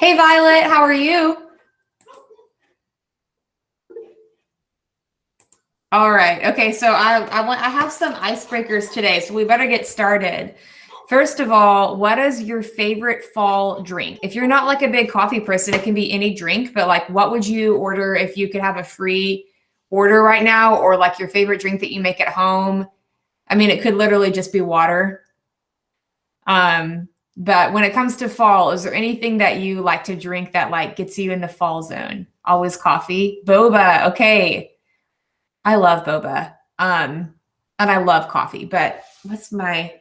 Hey Violet, how are you? All right. Okay, so I have some icebreakers today, so we better get started. First of all, what is your favorite fall drink? If you're not like a big coffee person, it can be any drink, but like what would you order if you could have a free order right now, or like your favorite drink that you make at home? I mean, it could literally just be water. But when it comes to fall, is there anything that you like to drink that like gets you in the fall zone? Always coffee. Boba. Okay. I love boba. And I love coffee, but what's my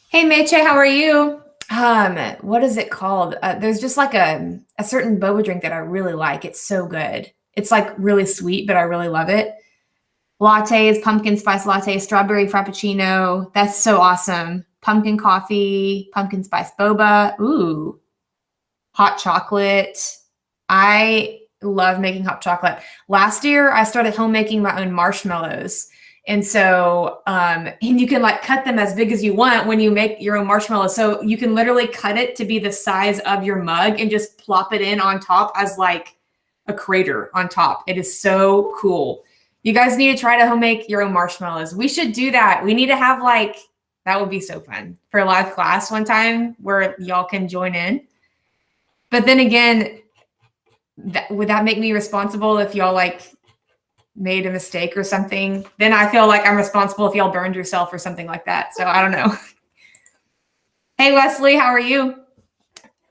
Hey Meche, how are you? What is it called? There's just like a certain boba drink that I really like. It's so good. It's like really sweet, but I really love it. Lattes, pumpkin spice latte, strawberry frappuccino. That's so awesome. Pumpkin coffee, pumpkin spice boba. Ooh, hot chocolate. I love making hot chocolate. Last year, I started homemaking my own marshmallows. And so, and you can like cut them as big as you want when you make your own marshmallows. So you can literally cut it to be the size of your mug and just plop it in on top as like a crater on top. It is so cool. You guys need to try to home make your own marshmallows. We should do that. We need to have like, that would be so fun for a live class one time where y'all can join in. But then again, would that make me responsible if y'all like made a mistake or something? Then I feel like I'm responsible if y'all burned yourself or something like that. So I don't know. Hey, Wesley, how are you?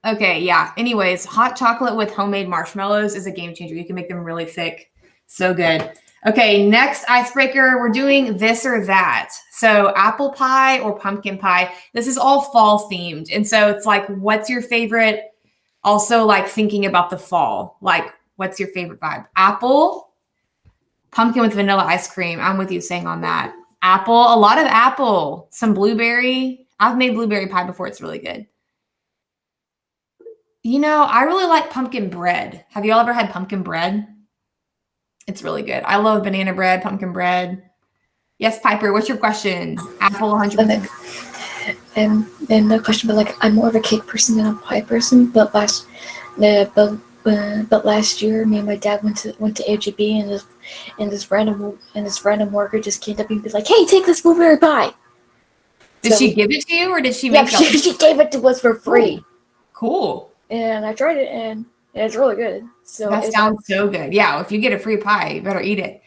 Okay, yeah. Anyways, hot chocolate with homemade marshmallows is a game changer. You can make them really thick. So good. Okay, next icebreaker, we're doing this or that. So apple pie or pumpkin pie. This is all fall themed. And so it's like, what's your favorite? Also like thinking about the fall. Like, what's your favorite vibe? Apple, pumpkin with vanilla ice cream. I'm with you saying on that. Apple, a lot of apple, some blueberry. I've made blueberry pie before. It's really good. You know, I really like pumpkin bread. Have you all ever had pumpkin bread? It's really good. I love banana bread, pumpkin bread. Yes, Piper, what's your question? Apple 100%. And the question, but like I'm more of a cake person than a pie person. But last year, me and my dad went to AGB, and this random worker just came up and be like, "Hey, take this blueberry pie." Did she give it to you, or did she make it? She gave it to us for free. Cool. And I tried it, and it's really good. So that sounds so good. Yeah, if you get a free pie, you better eat it.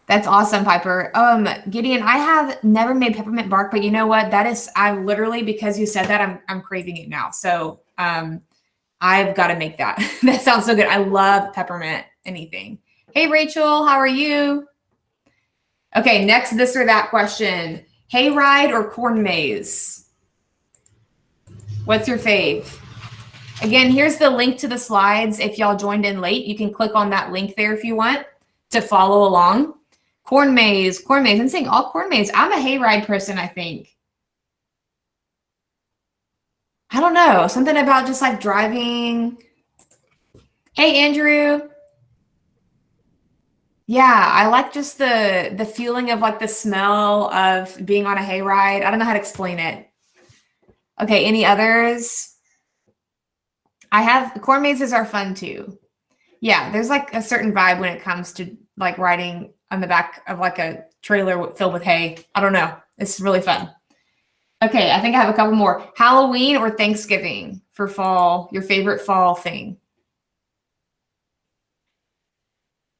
That's awesome, Piper. Gideon, I have never made peppermint bark, but you know what? I literally, because you said that, I'm craving it now. So I've got to make that. That sounds so good. I love peppermint anything. Hey, Rachel, how are you? Okay, next this or that question. Hayride or corn maze? What's your fave? Again, here's the link to the slides. If y'all joined in late, you can click on that link there if you want to follow along. Corn maze. I'm saying all corn maze. I'm a hayride person, I think. I don't know. Something about just like driving. Hey, Andrew. Yeah, I like just the feeling of like the smell of being on a hayride. I don't know how to explain it. Okay, any others? Corn mazes are fun too. Yeah, there's like a certain vibe when it comes to like riding on the back of like a trailer filled with hay. I don't know. It's really fun. Okay, I think I have a couple more. Halloween or Thanksgiving for fall, your favorite fall thing?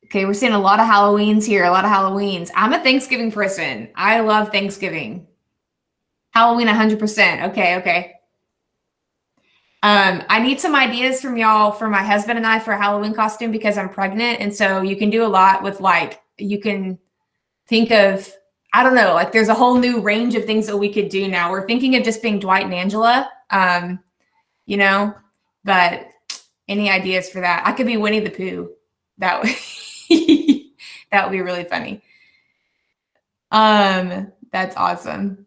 Okay, we're seeing a lot of Halloweens here, a lot of Halloweens. I'm a Thanksgiving person. I love Thanksgiving. Halloween 100%. Okay. I need some ideas from y'all for my husband and I for a Halloween costume because I'm pregnant. And so you can do a lot with like, you can think of, I don't know, like there's a whole new range of things that we could do now. We're thinking of just being Dwight and Angela, you know, but any ideas for that? I could be Winnie the Pooh. That would, that would be really funny. That's awesome.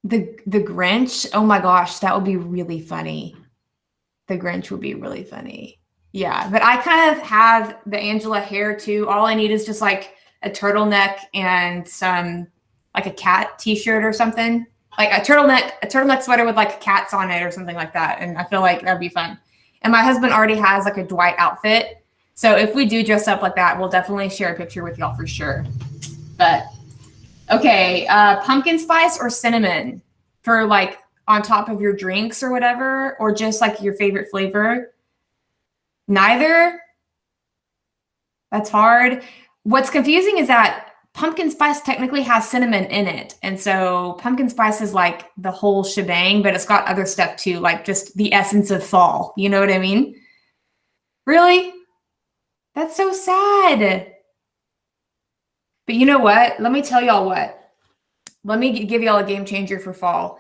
The Grinch. Oh my gosh, that would be really funny. The Grinch would be really funny. Yeah, but I kind of have the Angela hair too. All I need is just like a turtleneck and some like a cat t-shirt or something. like a turtleneck sweater with like cats on it or something like that. And I feel like that'd be fun. And my husband already has like a Dwight outfit. So if we do dress up like that, we'll definitely share a picture with y'all for sure. But okay, pumpkin spice or cinnamon for like on top of your drinks or whatever, or just like your favorite flavor? Neither? That's hard. What's confusing is that pumpkin spice technically has cinnamon in it. And so pumpkin spice is like the whole shebang, but it's got other stuff too, like just the essence of fall. You know what I mean? Really? That's so sad. But you know what? Let me tell y'all what. Let me give y'all a game changer for fall.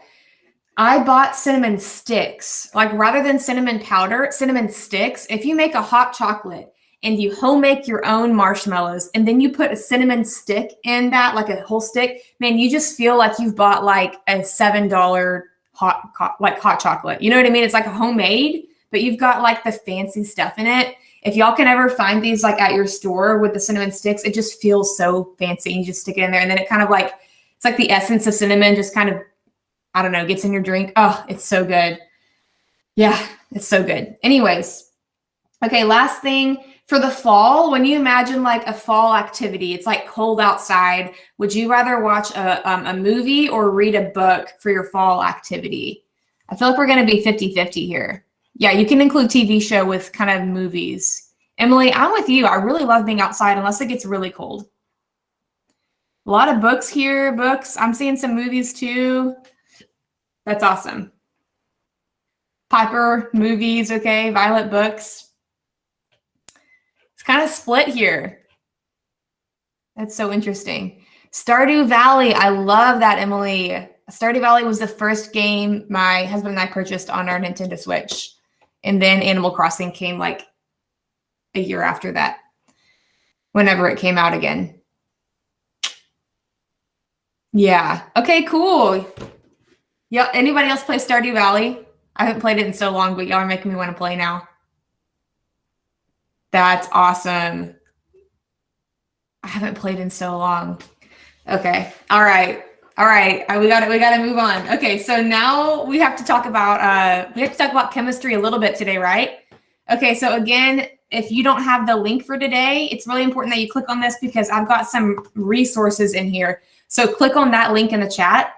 I bought cinnamon sticks. Like rather than cinnamon powder, cinnamon sticks. If you make a hot chocolate and you home make your own marshmallows and then you put a cinnamon stick in that, like a whole stick, man, you just feel like you've bought like a $7 hot chocolate. You know what I mean? It's like a homemade, but you've got like the fancy stuff in it. If y'all can ever find these like at your store with the cinnamon sticks, it just feels so fancy. You just stick it in there and then it kind of like, it's like the essence of cinnamon just kind of, I don't know, gets in your drink. Oh, it's so good. Yeah, it's so good. Anyways, okay, last thing for the fall, when you imagine like a fall activity, it's like cold outside. Would you rather watch a movie or read a book for your fall activity? I feel like we're going to be 50-50 here. Yeah, you can include TV show with kind of movies. Emily, I'm with you. I really love being outside unless it gets really cold. A lot of books here, books. I'm seeing some movies too. That's awesome. Piper, movies, okay. Violet, books. It's kind of split here. That's so interesting. Stardew Valley. I love that, Emily. Stardew Valley was the first game my husband and I purchased on our Nintendo Switch. And then Animal Crossing came like a year after that, whenever it came out again. Yeah. Okay, cool. Yeah. Anybody else play Stardew Valley? I haven't played it in so long, but y'all are making me want to play now. That's awesome. I haven't played in so long. Okay. All right. We got to move on. Okay. So now we have to talk about chemistry a little bit today, right? Okay. So again, if you don't have the link for today, it's really important that you click on this because I've got some resources in here. So click on that link in the chat.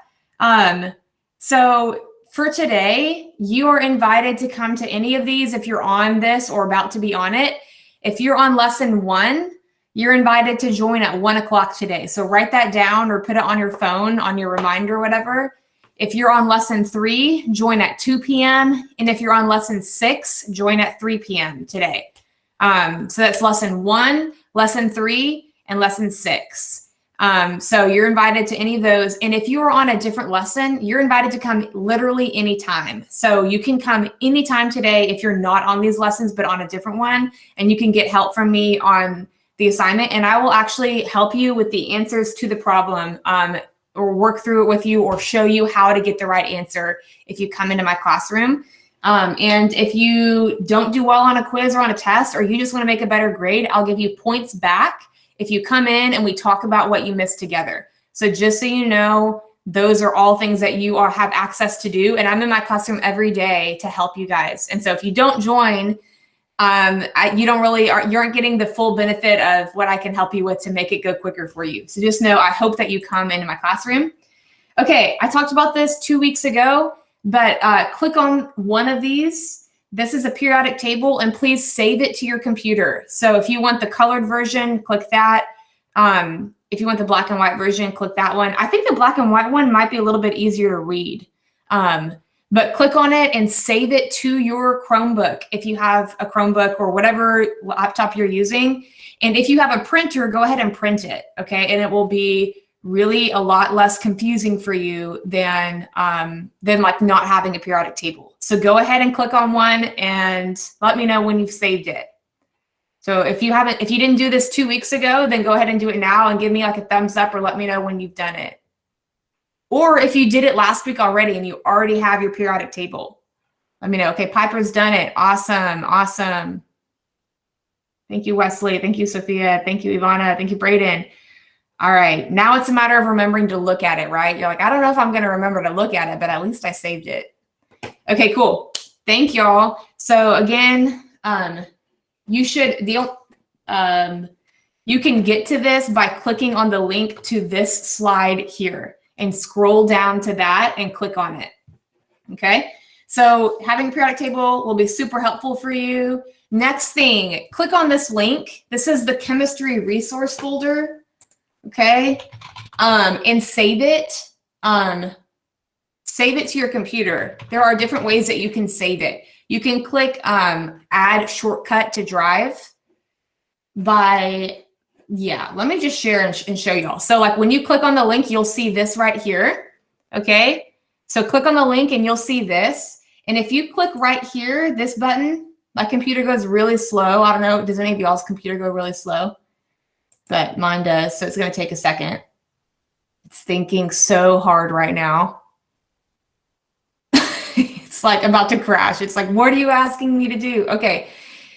So for today, you are invited to come to any of these if you're on this or about to be on it. If you're on lesson 1, you're invited to join at 1 o'clock today. So write that down or put it on your phone, on your reminder, whatever. If you're on lesson 3, join at 2 p.m. And if you're on lesson 6, join at 3 p.m. today. So that's lesson 1, lesson 3, and lesson 6. So you're invited to any of those. And if you are on a different lesson, you're invited to come literally anytime. So you can come anytime today if you're not on these lessons, but on a different one, and you can get help from me on the assignment. And I will actually help you with the answers to the problem, or work through it with you or show you how to get the right answer if you come into my classroom. And if you don't do well on a quiz or on a test, or you just want to make a better grade, I'll give you points back if you come in and we talk about what you missed together. So just so you know, those are all things that you have access to do. And I'm in my classroom every day to help you guys. And so if you don't join, you aren't getting the full benefit of what I can help you with to make it go quicker for you. So just know, I hope that you come into my classroom. Okay, I talked about this 2 weeks ago, but click on one of these. This is a periodic table, and please save it to your computer. So if you want the colored version, click that. If you want the black and white version, click that one. I think the black and white one might be a little bit easier to read. But click on it and save it to your Chromebook if you have a Chromebook or whatever laptop you're using. And if you have a printer, go ahead and print it, okay? And it will be really a lot less confusing for you than like not having a periodic table. So go ahead and click on one and let me know when you've saved it. So if you didn't do this 2 weeks ago, then go ahead and do it now and give me like a thumbs up or let me know when you've done it. Or if you did it last week already and you already have your periodic table, let me know. Okay, Piper's done it. Awesome, awesome. Thank you, Wesley. Thank you, Sophia. Thank you, Ivana. Thank you, Brayden. All right, now it's a matter of remembering to look at it, right? You're like, I don't know if I'm going to remember to look at it, but at least I saved it. Okay, cool. Thank y'all. So again, you can get to this by clicking on the link to this slide here and scroll down to that and click on it. Okay, so having a periodic table will be super helpful for you. Next thing, click on this link. This is the chemistry resource folder. Okay, and save it. Save it to your computer. There are different ways that you can save it. You can click add shortcut to drive by, let me just share and show y'all. So like when you click on the link, you'll see this right here. Okay, so click on the link and you'll see this. And if you click right here, this button, my computer goes really slow. I don't know, does any of y'all's computer go really slow? But mine does, so it's going to take a second. It's thinking so hard right now. It's like about to crash. It's like, what are you asking me to do? Okay,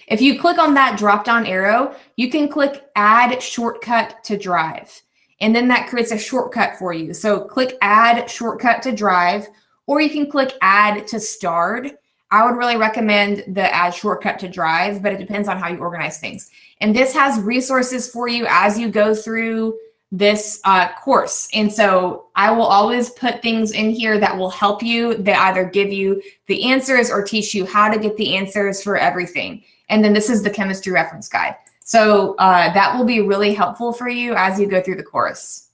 if you click on that drop-down arrow, you can click add shortcut to drive. And then that creates a shortcut for you. So click add shortcut to drive, or you can click add to start. I would really recommend the add shortcut to drive, but it depends on how you organize things. And this has resources for you as you go through this course. And so I will always put things in here that will help you, that either give you the answers or teach you how to get the answers for everything. And then this is the chemistry reference guide. So that will be really helpful for you as you go through the course.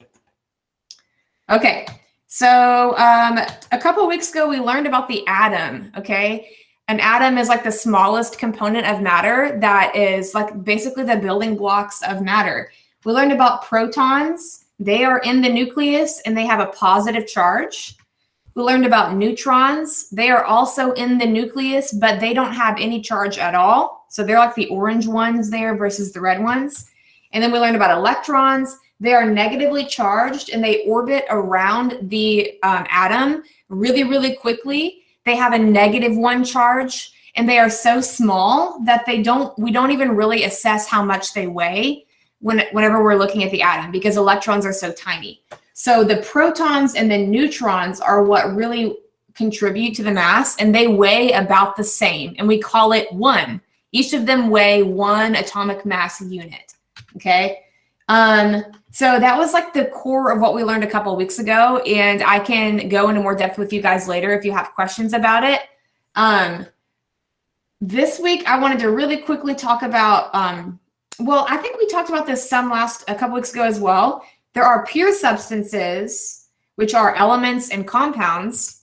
Okay. So a couple of weeks ago, we learned about the atom, okay? An atom is like the smallest component of matter that is like basically the building blocks of matter. We learned about protons. They are in the nucleus and they have a positive charge. We learned about neutrons. They are also in the nucleus, but they don't have any charge at all. So they're like the orange ones there versus the red ones. And then we learned about electrons. They are negatively charged and they orbit around the atom really, really quickly. They have a -1 charge and they are so small that we don't even really assess how much they weigh whenever we're looking at the atom, because electrons are so tiny. So the protons and the neutrons are what really contribute to the mass, and they weigh about the same, and we call it 1. Each of them weigh 1 atomic mass unit, okay? So that was like the core of what we learned a couple of weeks ago, and I can go into more depth with you guys later if you have questions about it. This week, I wanted to really quickly talk about, well, I think we talked about this a couple weeks ago as well. There are pure substances, which are elements and compounds,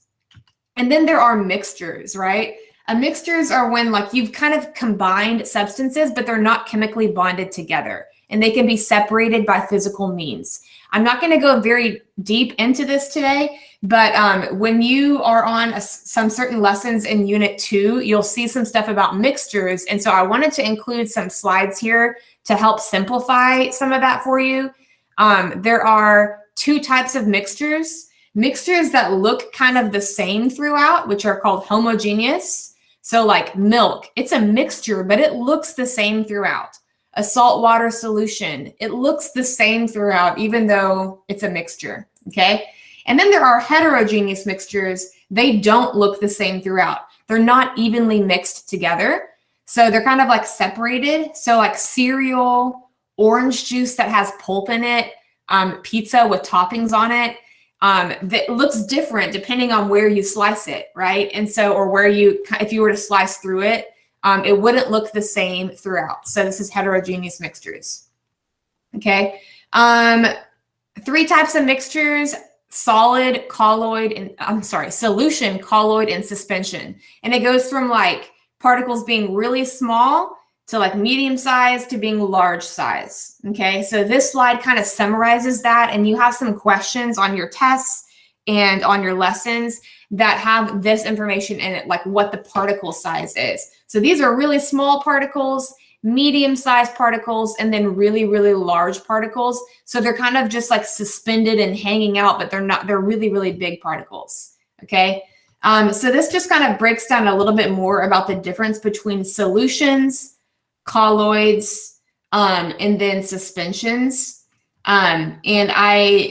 and then there are mixtures, right? Mixtures are when like you've kind of combined substances, but they're not chemically bonded together, and they can be separated by physical means. I'm not going to go very deep into this today, but when you are on some certain lessons in Unit 2, you'll see some stuff about mixtures. And so I wanted to include some slides here to help simplify some of that for you. There are 2 types of mixtures. Mixtures that look kind of the same throughout, which are called homogeneous. So like milk, it's a mixture, but it looks the same throughout. A saltwater solution, it looks the same throughout, even though it's a mixture, okay? And then there are heterogeneous mixtures. They don't look the same throughout. They're not evenly mixed together. So they're kind of like separated. So like cereal, orange juice that has pulp in it, pizza with toppings on it, that looks different depending on where you slice it, right? And so, or where if you were to slice through it, it wouldn't look the same throughout. So this is heterogeneous mixtures, okay? 3 types of mixtures: solid, colloid, and solution, colloid, and suspension. And it goes from like particles being really small to like medium size to being large size, okay? So this slide kind of summarizes that, and you have some questions on your tests and on your lessons that have this information in it, like what the particle size is. So these are really small particles, medium-sized particles, and then really, really large particles. So they're kind of just like suspended and hanging out, but they're really, really big particles, okay? So this just kind of breaks down a little bit more about the difference between solutions, colloids, and then suspensions. And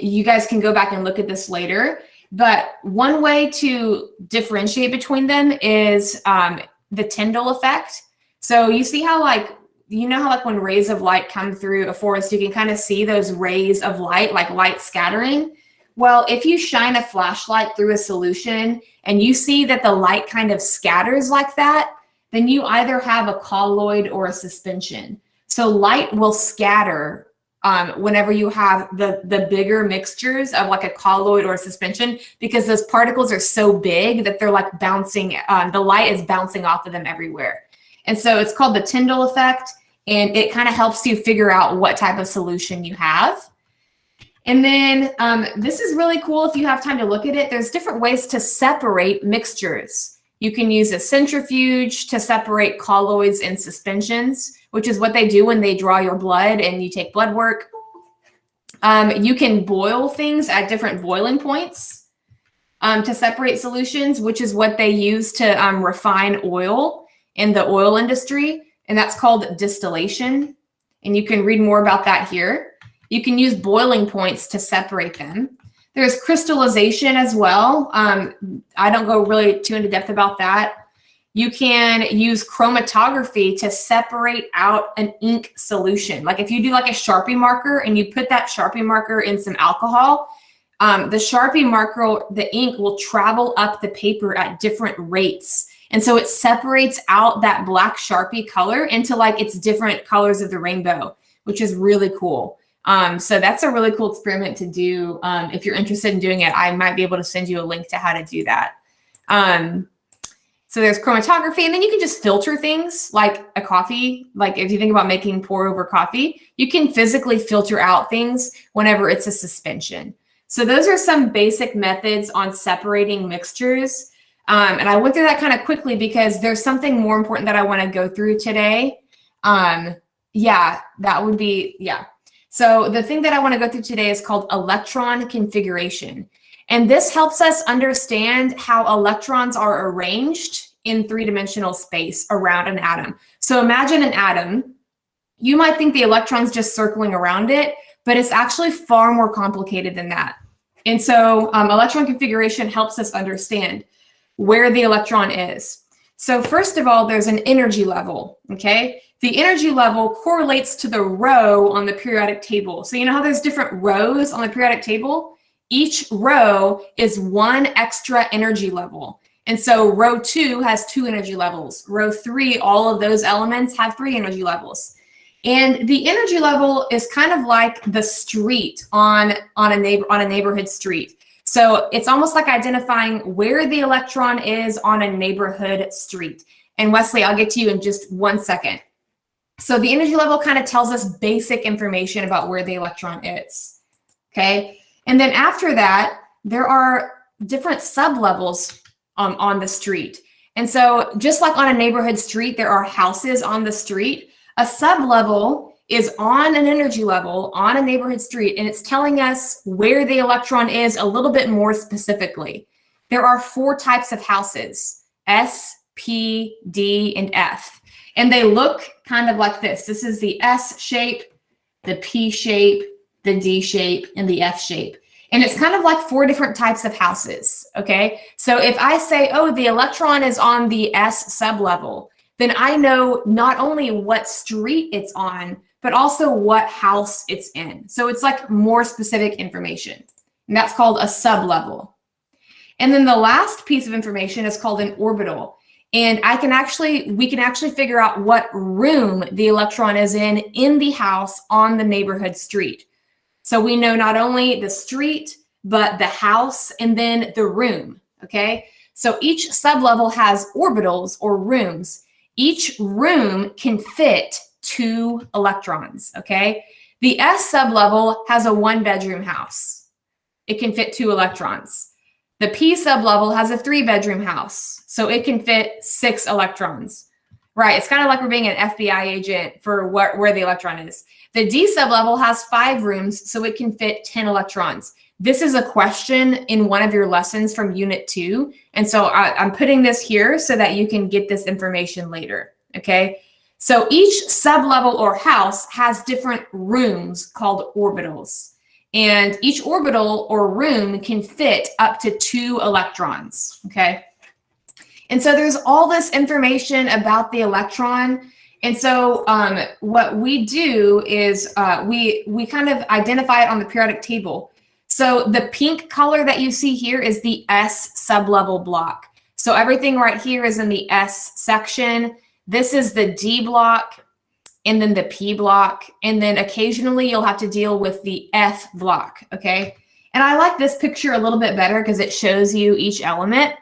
you guys can go back and look at this later. But one way to differentiate between them is the Tyndall effect. So you see how how when rays of light come through a forest, you can kind of see those rays of light, like light scattering. Well, if you shine a flashlight through a solution and you see that the light kind of scatters like that, then you either have a colloid or a suspension. So light will scatter whenever you have the bigger mixtures of like a colloid or a suspension, because those particles are so big that they're like bouncing, the light is bouncing off of them everywhere. And so it's called the Tyndall effect, and it kind of helps you figure out what type of solution you have. And then this is really cool if you have time to look at it. There's different ways to separate mixtures. You can use a centrifuge to separate colloids and suspensions, which is what they do when they draw your blood and you take blood work. You can boil things at different boiling points to separate solutions, which is what they use to refine oil in the oil industry. And that's called distillation. And you can read more about that here. You can use boiling points to separate them. There's crystallization as well. I don't go really too into depth about that. You can use chromatography to separate out an ink solution. Like if you do like a Sharpie marker and you put that Sharpie marker in some alcohol, the Sharpie marker, the ink will travel up the paper at different rates. And so it separates out that black Sharpie color into like its different colors of the rainbow, which is really cool. So that's a really cool experiment to do. If you're interested in doing it, I might be able to send you a link to how to do that. So there's chromatography, and then you can just filter things like a coffee. Like if you think about making pour over coffee, you can physically filter out things whenever it's a suspension. So those are some basic methods on separating mixtures. And I went through that kind of quickly because there's something more important that I want to go through today. So the thing that I want to go through today is called electron configuration. And this helps us understand how electrons are arranged in three-dimensional space around an atom. So imagine an atom. You might think the electron's just circling around it, but it's actually far more complicated than that. And so electron configuration helps us understand where the electron is. So first of all, there's an energy level, okay? The energy level correlates to the row on the periodic table. So you know how there's different rows on the periodic table? Each row is one extra energy level. And so row 2 has 2 energy levels. Row 3, all of those elements have 3 energy levels. And the energy level is kind of like the street on a neighborhood street. So it's almost like identifying where the electron is on a neighborhood street. And Wesley, I'll get to you in just 1 second. So the energy level kind of tells us basic information about where the electron is, okay? And then after that, there are different sub-levels on the street. And so just like on a neighborhood street, there are houses on the street, a sub-level is on an energy level on a neighborhood street, and it's telling us where the electron is a little bit more specifically. There are 4 types of houses, S, P, D, and F. And they look kind of like this. This is the S shape, the P shape, the D shape, and the F shape. And it's kind of like 4 different types of houses, okay? So if I say, oh, the electron is on the S sublevel, then I know not only what street it's on, but also what house it's in. So it's like more specific information. And that's called a sublevel. And then the last piece of information is called an orbital. And we can actually figure out what room the electron is in the house on the neighborhood street. So we know not only the street, but the house and then the room, okay? So each sublevel has orbitals or rooms. Each room can fit 2 electrons, okay? The S sublevel has a 1-bedroom house. It can fit 2 electrons. The P sublevel has a 3-bedroom house, so it can fit 6 electrons. Right, it's kind of like we're being an FBI agent for where the electron is. The D sublevel has 5 rooms, so it can fit 10 electrons. This is a question in one of your lessons from Unit 2, and so I'm putting this here so that you can get this information later, okay? So each sublevel or house has different rooms called orbitals. And each orbital or room can fit up to 2 electrons, okay? And so there's all this information about the electron. And so what we do is we kind of identify it on the periodic table. So the pink color that you see here is the S sublevel block. So everything right here is in the S section. This is the D block, and then the P block, and then occasionally you'll have to deal with the F block, okay? And I like this picture a little bit better because it shows you each element.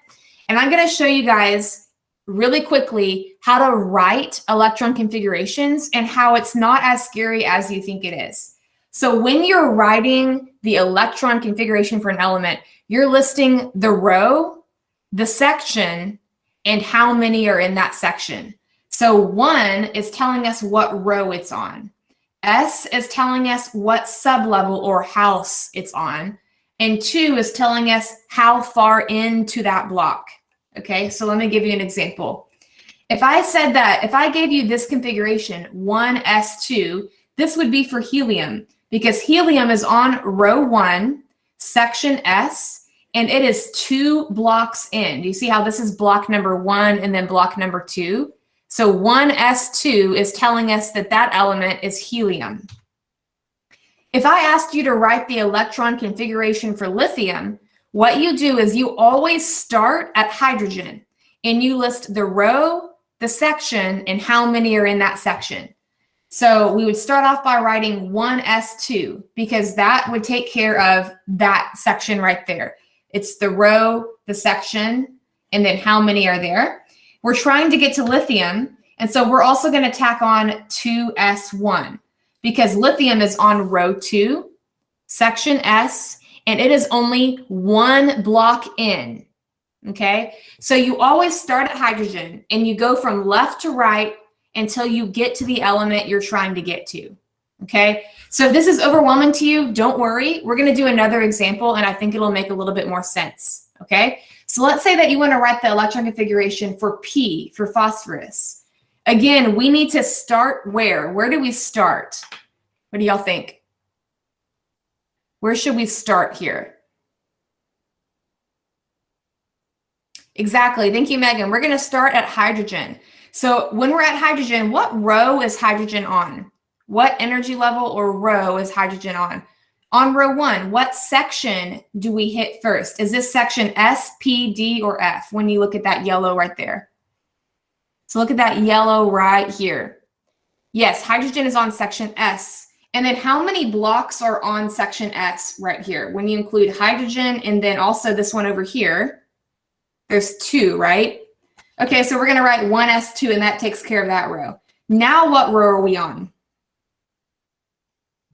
And I'm gonna show you guys really quickly how to write electron configurations and how it's not as scary as you think it is. So when you're writing the electron configuration for an element, you're listing the row, the section, and how many are in that section. So 1 is telling us what row it's on. S is telling us what sublevel or house it's on. And 2 is telling us how far into that block. Okay, so let me give you an example. If I said that, if I gave you this configuration, 1s2, this would be for helium because helium is on row 1, section S, and it is 2 blocks in. Do you see how this is block number 1 and then block number 2? So 1s2 is telling us that that element is helium. If I asked you to write the electron configuration for lithium, what you do is you always start at hydrogen and you list the row, the section, and how many are in that section. So we would start off by writing 1s2 because that would take care of that section right there. It's the row, the section, and then how many are there. We're trying to get to lithium, and so we're also going to tack on 2s1 because lithium is on row 2, section S, and it is only 1 block in, okay? So you always start at hydrogen, and you go from left to right until you get to the element you're trying to get to, okay? So if this is overwhelming to you, don't worry. We're going to do another example, and I think it'll make a little bit more sense, okay? So let's say that you want to write the electron configuration for P, for phosphorus. Again, we need to start where? Where do we start? What do y'all think? Where should we start here? Exactly. Thank you, Megan. We're going to start at hydrogen. So when we're at hydrogen, what row is hydrogen on? What energy level or row is hydrogen on? On row 1, what section do we hit first? Is this section S, P, D, or F when you look at that yellow right there? So look at that yellow right here. Yes, hydrogen is on section S. And then how many blocks are on section S right here? When you include hydrogen and then also this one over here, there's 2, right? Okay, so we're going to write 1s2 and that takes care of that row. Now what row are we on?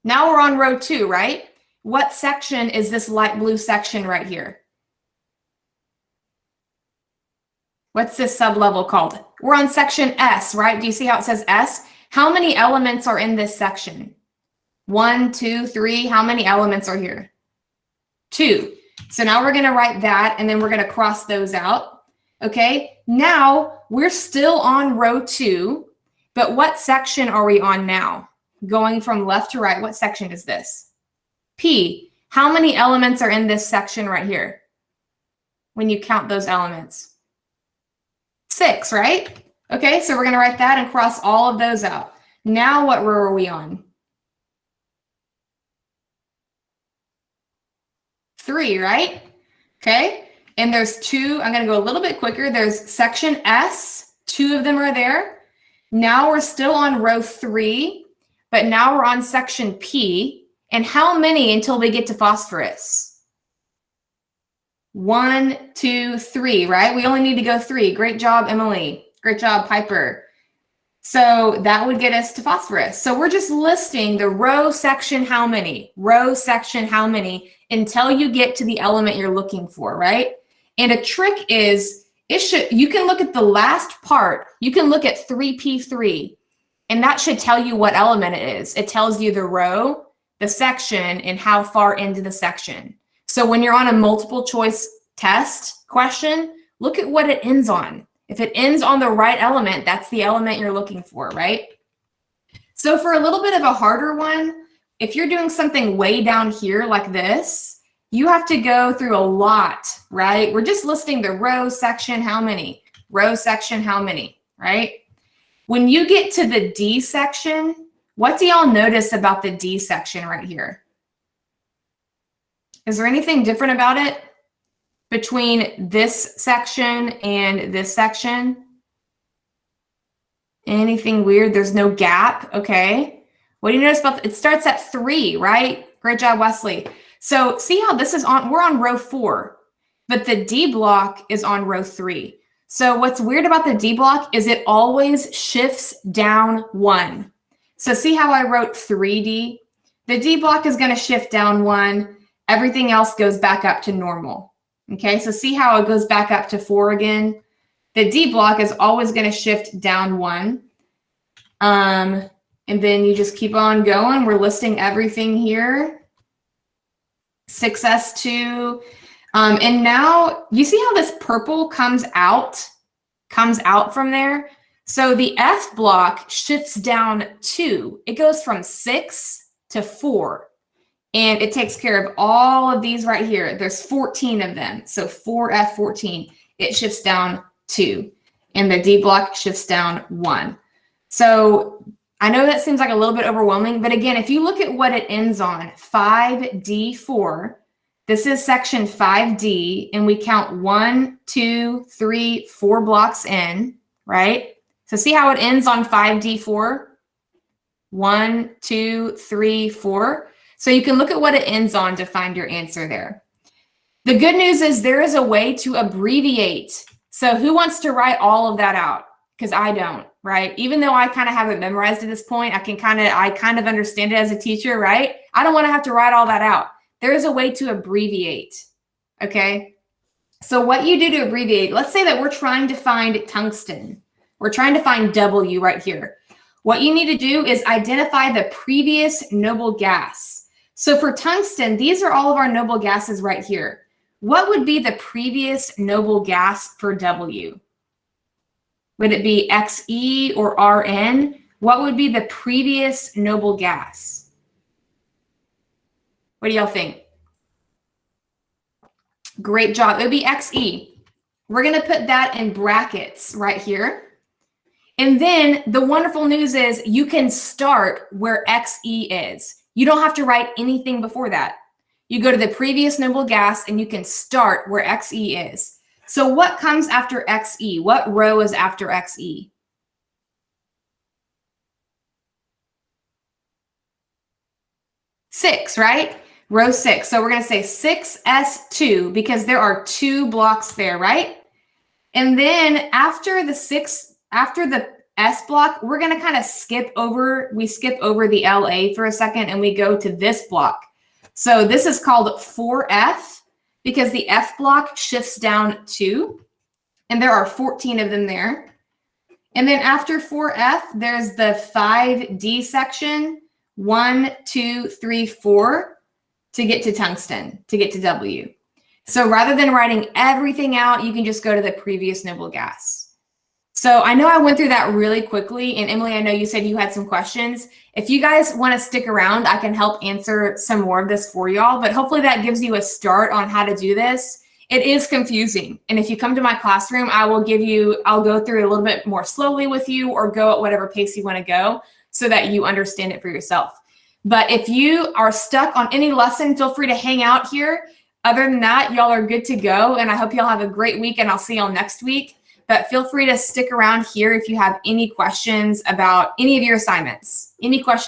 Now we're on row 2, right? What section is this light blue section right here? What's this sublevel called? We're on section S, right? Do you see how it says S? How many elements are in this section? 1, 2, 3. How many elements are here? 2. So now we're going to write that, and then we're going to cross those out. Okay, now we're still on row 2, but what section are we on now? Going from left to right, what section is this? P. How many elements are in this section right here? When you count those elements? 6, right? Okay, so we're going to write that and cross all of those out. Now what row are we on? 3, right? Okay, and there's 2. I'm going to go a little bit quicker. There's section S. 2 of them are there. Now we're still on row 3, but now we're on section P. And how many until we get to phosphorus? 1, 2, 3, right? We only need to go 3. Great job, Emily. Great job, Piper. So that would get us to phosphorus. So we're just listing the row, section, how many, row, section, how many, until you get to the element you're looking for, right? And a trick is, you can look at the last part. You can look at 3p3, and that should tell you what element it is. It tells you the row, the section, and how far into the section. So when you're on a multiple choice test question, look at what it ends on. If it ends on the right element, that's the element you're looking for, right? So for a little bit of a harder one, if you're doing something way down here like this, you have to go through a lot, right? We're just listing the row, section, how many? Row, section, how many, right? When you get to the D section, what do y'all notice about the D section right here? Is there anything different about it between this section and this section? Anything weird? There's no gap. Okay. What do you notice about it? Starts at 3, right? Great job, Wesley. So see how this is on, we're on row 4, but the D block is on row 3. So what's weird about the D block is it always shifts down 1. So see how I wrote 3D? The D block is going to shift down 1. Everything else goes back up to normal. Okay, so see how it goes back up to 4 again? The D block is always going to shift down 1. And then you just keep on going. We're listing everything here. 6S2. And now you see how this purple comes out from there? So the F block shifts down 2. It goes from 6 to 4. And it takes care of all of these right here. There's 14 of them. So 4F14, it shifts down 2. And the D block shifts down 1. So I know that seems like a little bit overwhelming, but again, if you look at what it ends on, 5D4, this is section 5D, and we count 1, 2, 3, 4 blocks in, right? So see how it ends on 5D4? 1, 2, 3, 4. So you can look at what it ends on to find your answer there. The good news is there is a way to abbreviate. So who wants to write all of that out? Because I don't, right? Even though I kind of have it memorized at this point, I kind of understand it as a teacher, right? I don't want to have to write all that out. There is a way to abbreviate, okay? So what you do to abbreviate, let's say that we're trying to find tungsten. We're trying to find W right here. What you need to do is identify the previous noble gas. So for tungsten, these are all of our noble gases right here. What would be the previous noble gas for W? Would it be Xe or Rn? What would be the previous noble gas? What do y'all think? Great job. It would be Xe. We're going to put that in brackets right here. And then the wonderful news is you can start where Xe is. You don't have to write anything before that. You go to the previous noble gas and you can start where Xe is. So what comes after Xe? What row is after Xe? Six, right? Row 6. So we're going to say 6S2 because there are 2 blocks there, right? And then after the S block, we're going to kind of skip over the LA for a second and we go to this block. So this is called 4F because the F block shifts down 2 and there are 14 of them there. And then after 4F, there's the 5D section, 1, 2, 3, 4 to get to tungsten, to get to W. So rather than writing everything out, you can just go to the previous noble gas. So I know I went through that really quickly. And Emily, I know you said you had some questions. If you guys want to stick around, I can help answer some more of this for y'all. But hopefully that gives you a start on how to do this. It is confusing. And if you come to my classroom, I'll go through it a little bit more slowly with you or go at whatever pace you want to go so that you understand it for yourself. But if you are stuck on any lesson, feel free to hang out here. Other than that, y'all are good to go. And I hope y'all have a great week and I'll see y'all next week. But feel free to stick around here if you have any questions about any of your assignments. Any questions?